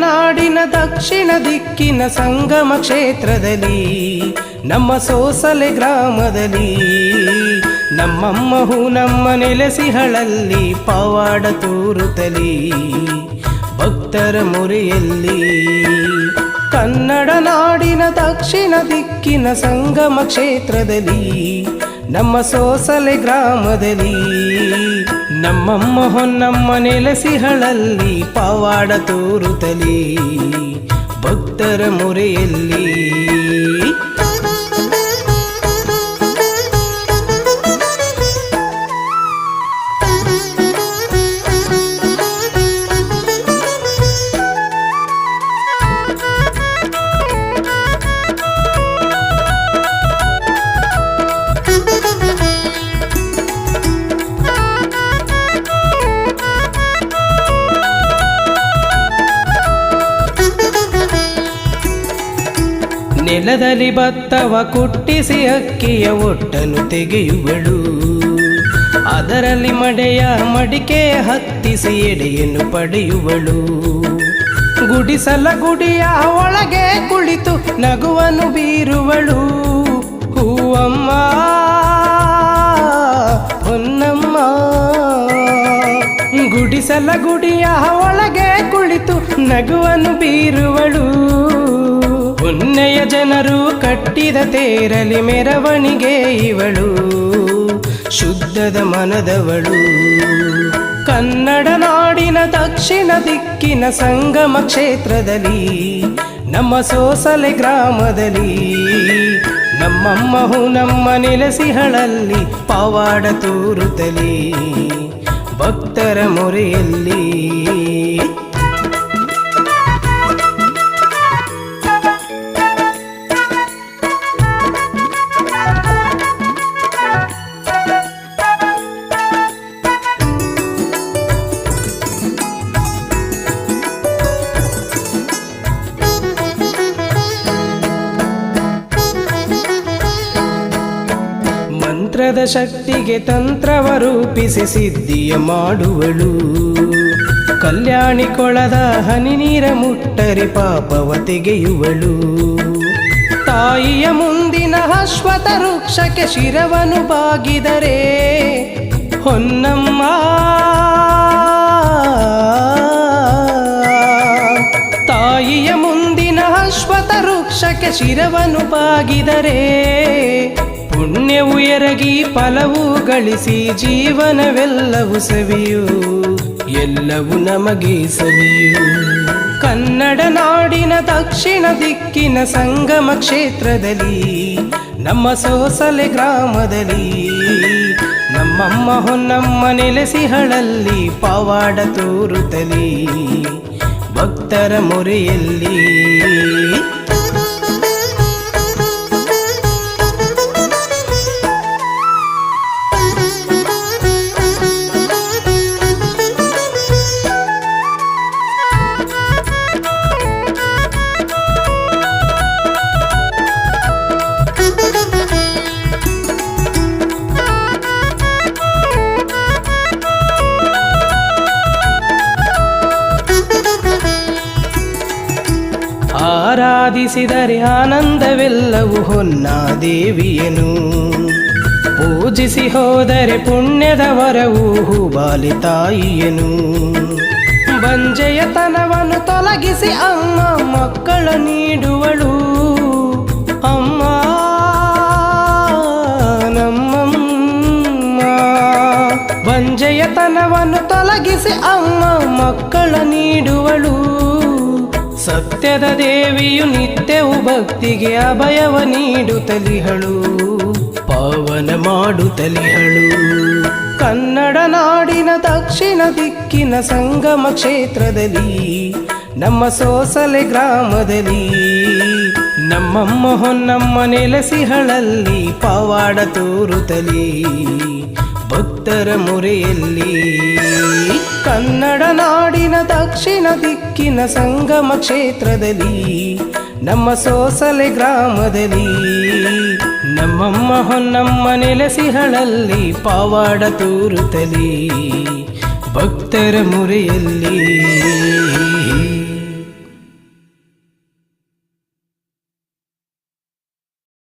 ನಾಡಿನ ದಕ್ಷಿಣ ದಿಕ್ಕಿನ ಸಂಗಮ ಕ್ಷೇತ್ರದಲ್ಲಿ ನಮ್ಮ ಸೋಸಲೆ ಗ್ರಾಮದಲ್ಲಿ ನಮ್ಮಮ್ಮಹು ನಮ್ಮ ನೆಲೆಸಿಹಳಲ್ಲಿ ಪವಾಡ ತೋರುತ್ತಲಿ ಭಕ್ತರ ಮೊರೆಯಲ್ಲಿ. ಕನ್ನಡ ನಾಡಿನ ದಕ್ಷಿಣ ದಿಕ್ಕಿನ ಸಂಗಮ ಕ್ಷೇತ್ರದಲ್ಲಿ ನಮ್ಮ ಸೋಸಲೆ ಗ್ರಾಮದಲ್ಲಿ ನಮ್ಮಮ್ಮ ಹೊನ್ನಮ್ಮ ನೆಲೆಸಿಹಳಲ್ಲಿ ಪವಾಡ ತೋರುತ್ತಲಿ ಭಕ್ತರ ಮೊರೆಯಲ್ಲಿ. ನೆಲದಲ್ಲಿ ಭತ್ತವ ಕುಟ್ಟಿಸಿ ಅಕ್ಕಿಯ ಒಟ್ಟನ್ನು ತೆಗೆಯುವಳು, ಅದರಲ್ಲಿ ಮಡೆಯ ಮಡಿಕೆ ಹತ್ತಿಸಿ ಎಡೆಯನ್ನು ಪಡೆಯುವಳು. ಗುಡಿಸಲ ಗುಡಿಯ ಒಳಗೆ ಕುಳಿತು ನಗುವನ್ನು ಬೀರುವಳು ಹೂವಮ್ಮ ಹೊನ್ನಮ್ಮ. ಗುಡಿಸಲ ಗುಡಿಯ ಒಳಗೆ ಕುಳಿತು ನಗುವನ್ನು ಬೀರುವಳು. ಪುಣ್ಯ ಜನರು ಕಟ್ಟಿದ ತೇರಲಿ ಮೆರವಣಿಗೆ ಇವಳು ಶುದ್ಧದ ಮನದವಳು. ಕನ್ನಡ ನಾಡಿನ ದಕ್ಷಿಣ ದಿಕ್ಕಿನ ಸಂಗಮ ಕ್ಷೇತ್ರದಲ್ಲಿ ನಮ್ಮ ಸೋಸಲೆ ಗ್ರಾಮದಲ್ಲಿ ನಮ್ಮಮ್ಮಹು ನಮ್ಮ ನೆಲೆಸಿಹಳಲ್ಲಿ ಪವಾಡ ತೋರುತ್ತಲಿ ಭಕ್ತರ ಮೊರೆಯಲ್ಲಿ. ಮಂತ್ರದ ಶಕ್ತಿಗೆ ತಂತ್ರವ ರೂಪಿಸಿ ಸಿದ್ಧಿಯ ಮಾಡುವಳು. ಕಲ್ಯಾಣಿ ಕೊಳದ ಹನಿ ನೀರ ಮುಟ್ಟರಿ ಪಾಪವ ತೆಗೆಯುವಳು. ತಾಯಿಯ ಮುಂದಿನ ಅಶ್ವತ್ಥ ವೃಕ್ಷಕ್ಕೆ ಶಿರವನ್ನು ಬಾಗಿದರೆ ಹೊನ್ನಮ್ಮ. ತಾಯಿಯ ಮುಂದಿನ ಅಶ್ವತ್ಥ ವೃಕ್ಷಕ್ಕೆ ಶಿರವನ್ನು ಬಾಗಿದರೆ ಪುಣ್ಯವು ಎರಗಿ ಫಲವು ಗಳಿಸಿ ಜೀವನವೆಲ್ಲವೂ ಸವಿಯು ಎಲ್ಲವೂ ನಮಗೆ ಸವಿಯು. ಕನ್ನಡ ನಾಡಿನ ದಕ್ಷಿಣ ದಿಕ್ಕಿನ ಸಂಗಮ ಕ್ಷೇತ್ರದಲ್ಲಿ ನಮ್ಮ ಸೋಸಲೆ ಗ್ರಾಮದಲ್ಲಿ ನಮ್ಮಮ್ಮ ಹೊನ್ನಮ್ಮ ನೆಲೆಸಿಹಳಲ್ಲಿ ಪವಾಡ ತೋರುತ್ತಲಿ ಭಕ್ತರ ಮೊರೆಯಲ್ಲಿ. ಆರಾಧಿಸಿದರೆ ಆನಂದವೆಲ್ಲವೂ ಹೊನ್ನಾದೇವಿಯನು, ಪೂಜಿಸಿ ಹೋದರೆ ಪುಣ್ಯದ ವರವು ಹೂಬಾಲಿ ತಾಯಿಯನು. ಬಂಜೆಯತನವನ್ನು ತೊಲಗಿಸಿ ಅಮ್ಮ ಮಕ್ಕಳ ನೀಡುವಳು ಅಮ್ಮ ನಮ್ಮಮ್ಮ. ಬಂಜೆಯತನವನ್ನು ತೊಲಗಿಸಿ ಅಮ್ಮ ಮಕ್ಕಳ ನೀಡುವಳು. ಸತ್ಯದ ದೇವಿಯು ನಿತ್ಯವೂ ಭಕ್ತಿಗೆ ಅಭಯವ ನೀಡುತ್ತಲಿಹಳು ಪಾವನ ಮಾಡುತ್ತಲಿಹಳು. ಕನ್ನಡ ನಾಡಿನ ದಕ್ಷಿಣ ದಿಕ್ಕಿನ ಸಂಗಮ ಕ್ಷೇತ್ರದಲ್ಲಿ ನಮ್ಮ ಸೋಸಲೆ ಗ್ರಾಮದಲ್ಲಿ ನಮ್ಮಮ್ಮ ಹೊನ್ನಮ್ಮ ನೆಲೆಸಿಹಳಲ್ಲಿ ಪವಾಡ ತೋರುತ್ತಲಿ ಭಕ್ತರ ಮೊರೆಯಲ್ಲಿ. ಕನ್ನಡ ನಾಡಿನ ದಕ್ಷಿಣ ದಿಕ್ಕಿನ ಸಂಗಮ ಕ್ಷೇತ್ರದಲ್ಲಿ ನಮ್ಮ ಸೋಸಲೆ ಗ್ರಾಮದಲ್ಲಿ ನಮ್ಮಮ್ಮ ಹೊನ್ನಮ್ಮ ನೆಲೆಸಿಹಳಲ್ಲಿ ಪವಾಡ ತೋರುತ್ತಲಿ ಭಕ್ತರ ಮೊರೆಯಲ್ಲಿ.